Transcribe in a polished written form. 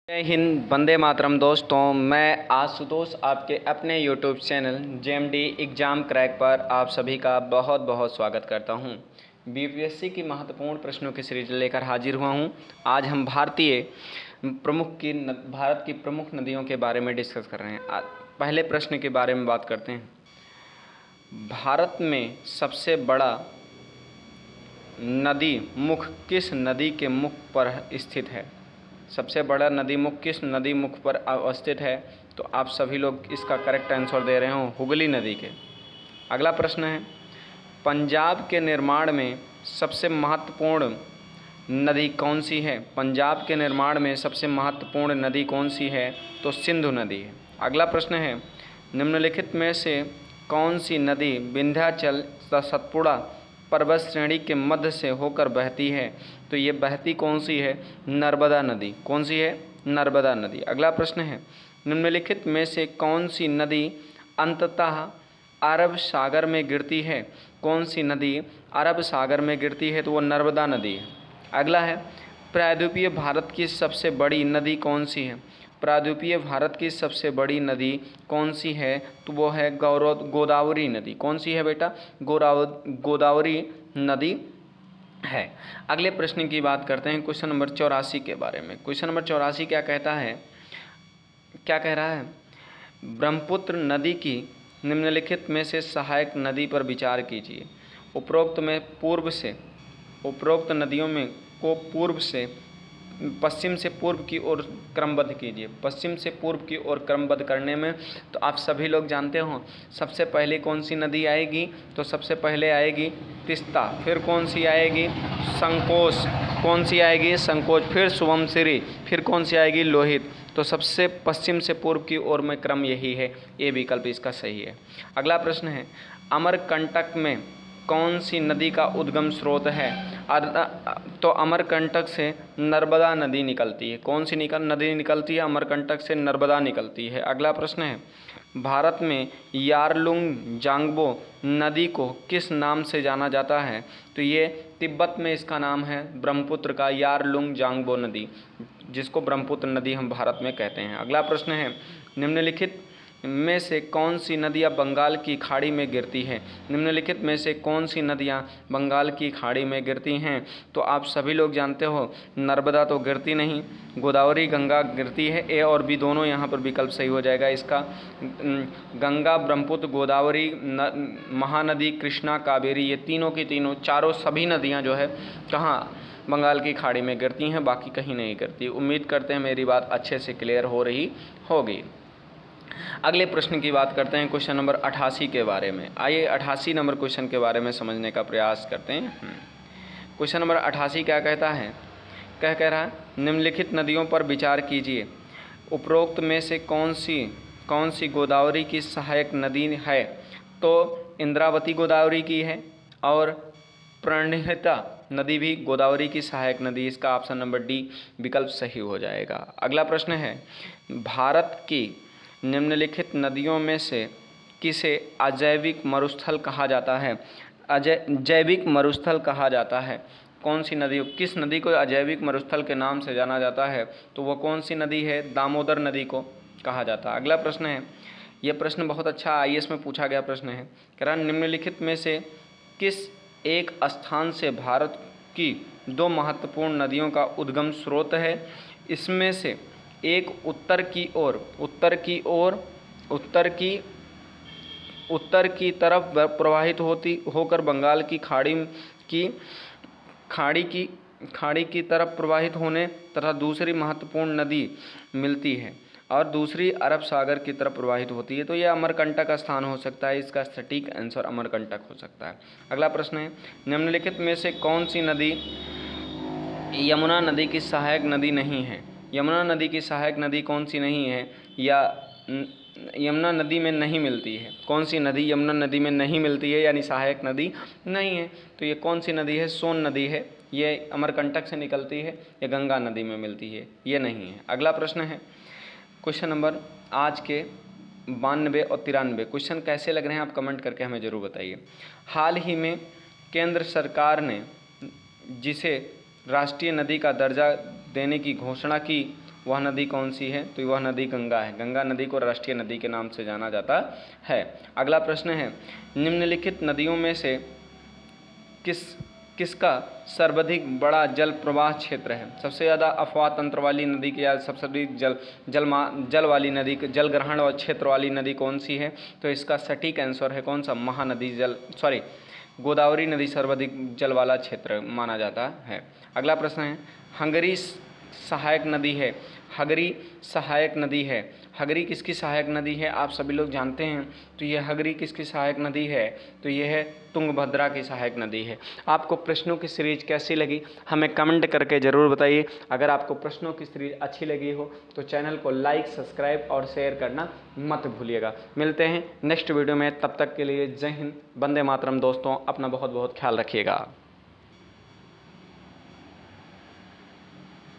जय हिंद, वंदे मातरम। दोस्तों, मैं आशुतोष आपके अपने YouTube channel JMD exam crack पर आप सभी का बहुत बहुत स्वागत करता हूं। बीपीएससी की महत्वपूर्ण प्रश्नों की सीरीज लेकर हाजिर हुआ हूं। आज हम भारत की प्रमुख नदियों के बारे में डिस्कस कर रहे हैं। पहले प्रश्न के बारे में बात करते हैं। भारत में सबसे बड़ा नदी मुख किस नदी के मुख पर स्थित है? सबसे बड़ा नदी मुख किस नदी मुख पर अवस्थित है? तो आप सभी लोग इसका करेक्ट आंसर दे रहे हो हुगली नदी के। अगला प्रश्न है, पंजाब के निर्माण में सबसे महत्वपूर्ण नदी कौन सी है? पंजाब के निर्माण में सबसे महत्वपूर्ण नदी कौन सी है? तो सिंधु नदी है। अगला प्रश्न है, निम्नलिखित में से कौन सी नदी विंध्याचल तथा सतपुड़ा पर्वत श्रेणी के मध्य से होकर बहती है? तो ये बहती कौन सी है? नर्मदा नदी। कौन सी है? नर्मदा नदी। अगला प्रश्न है, निम्नलिखित में से कौन सी नदी अंततः अरब सागर में गिरती है? कौन सी नदी अरब सागर में गिरती है? तो वो नर्मदा नदी है। अगला है, प्रायद्वीपीय भारत की सबसे बड़ी नदी कौन सी है? प्रायद्वीपीय भारत की सबसे बड़ी नदी कौन सी है? तो वो है गोदावरी नदी। कौन सी है बेटा? गोदावरी नदी है। अगले प्रश्न की बात करते हैं, क्वेश्चन नंबर 84 के बारे में। क्वेश्चन नंबर 84 क्या कहता है? क्या कह रहा है? ब्रह्मपुत्र नदी की निम्नलिखित में से सहायक नदी पर विचार कीजिए। उपरोक्त नदियों में को पूर्व से पश्चिम से पूर्व की ओर क्रमबद्ध कीजिए। पश्चिम से पूर्व की ओर क्रमबद्ध करने में तो आप सभी लोग जानते हो सबसे पहले कौन सी नदी आएगी? तो सबसे पहले आएगी तिस्ता। फिर कौन सी आएगी? संकोच। कौन सी आएगी? संकोच। फिर सुबनसिरी। फिर कौन सी आएगी? लोहित। तो सबसे पश्चिम से पूर्व की ओर में क्रम यही है। ये विकल्प इसका सही है। अगला प्रश्न है, अमरकंटक में कौन सी नदी का उद्गम स्रोत है? तो अमरकंटक से नर्मदा नदी निकलती है। कौन सी नदी निकलती है? अमरकंटक से नर्मदा निकलती है। अगला प्रश्न है, भारत में यारलुंग जांगबो नदी को किस नाम से जाना जाता है? तो ये तिब्बत में इसका नाम है ब्रह्मपुत्र का, यारलुंग जांगबो नदी, जिसको ब्रह्मपुत्र नदी हम भारत में कहते हैं। अगला प्रश्न है, निम्नलिखित में से कौन सी नदियाँ बंगाल की खाड़ी में गिरती हैं? निम्नलिखित में से कौन सी नदियाँ बंगाल की खाड़ी में गिरती हैं? तो आप सभी लोग जानते हो नर्मदा तो गिरती नहीं, गोदावरी गंगा गिरती है। ए और बी दोनों यहाँ पर विकल्प सही हो जाएगा इसका। गंगा, ब्रह्मपुत्र, गोदावरी, महानदी, कृष्णा, कावेरी, ये तीनों की तीनों चारों सभी नदियाँ जो है कहाँ? बंगाल की खाड़ी में गिरती हैं, बाकी कहीं नहीं गिरती। उम्मीद करते हैं मेरी बात अच्छे से क्लियर हो रही होगी। अगले प्रश्न की बात करते हैं, क्वेश्चन नंबर 88 के बारे में। आइए 88 नंबर क्वेश्चन के बारे में समझने का प्रयास करते हैं। क्वेश्चन नंबर 88 क्या कहता है? कह रहा है, निम्नलिखित नदियों पर विचार कीजिए। उपरोक्त में से कौन सी गोदावरी की सहायक नदी है? तो इंद्रावती गोदावरी की है और प्रणहिता नदी भी गोदावरी की सहायक नदी। इसका ऑप्शन नंबर डी विकल्प सही हो जाएगा। अगला प्रश्न है, भारत की निम्नलिखित नदियों में से किसे अजैविक मरुस्थल कहा जाता है? जैविक मरुस्थल कहा जाता है। कौन सी नदी, किस नदी को अजैविक मरुस्थल के नाम से जाना जाता है? तो वो कौन सी नदी है? दामोदर नदी को कहा जाता है। अगला प्रश्न है, यह प्रश्न बहुत अच्छा आईएएस में पूछा गया प्रश्न है। कह रहा, निम्नलिखित में से किस एक स्थान से भारत की दो महत्वपूर्ण नदियों का उद्गम स्रोत है? इसमें से एक उत्तर की तरफ प्रवाहित होकर बंगाल की खाड़ी की तरफ प्रवाहित होने तथा दूसरी महत्वपूर्ण नदी मिलती है और दूसरी अरब सागर की तरफ प्रवाहित होती है। तो यह अमरकंटक का स्थान हो सकता है। इसका सटीक आंसर अमरकंटक हो सकता है। अगला प्रश्न है, निम्नलिखित में से कौन सी नदी यमुना नदी की सहायक नदी नहीं है? यमुना नदी की सहायक नदी कौन सी नहीं है या यमुना नदी में नहीं मिलती है? कौन सी नदी यमुना नदी में नहीं मिलती है यानी सहायक नदी नहीं है? तो ये कौन सी नदी है? सोन नदी है। ये अमरकंटक से निकलती है या गंगा नदी में मिलती है? ये नहीं है। अगला प्रश्न है, क्वेश्चन नंबर आज के 92 और 93 क्वेश्चन कैसे लग रहे हैं आप कमेंट करके हमें ज़रूर बताइए। हाल ही में केंद्र सरकार ने जिसे राष्ट्रीय नदी का दर्जा देने की घोषणा की वह नदी कौन सी है? तो वह नदी गंगा है। गंगा नदी को राष्ट्रीय नदी के नाम से जाना जाता है। अगला प्रश्न है, निम्नलिखित नदियों में से किसका सर्वाधिक बड़ा जल प्रवाह क्षेत्र है? सबसे ज़्यादा अफवाह तंत्र वाली नदी की या सबसे अधिक जल वाली नदी, जल ग्रहण और क्षेत्र वाली नदी कौन सी है? तो इसका सटीक आंसर है कौन सा? गोदावरी नदी सर्वाधिक जल वाला क्षेत्र माना जाता है। अगला प्रश्न है, हंगरी सहायक नदी है। हंगरी सहायक नदी है। हंगरी किसकी सहायक नदी है? आप सभी लोग जानते हैं। तो यह हंगरी किसकी सहायक नदी है? तो यह है तुंगभद्रा की सहायक नदी है। आपको प्रश्नों की सीरीज कैसी लगी हमें कमेंट करके ज़रूर बताइए। अगर आपको प्रश्नों की सीरीज अच्छी लगी हो तो चैनल को लाइक, सब्सक्राइब और शेयर करना मत भूलिएगा। मिलते हैं नेक्स्ट वीडियो में, तब तक के लिए जय हिंद, वंदे मातरम। दोस्तों अपना बहुत बहुत ख्याल रखिएगा।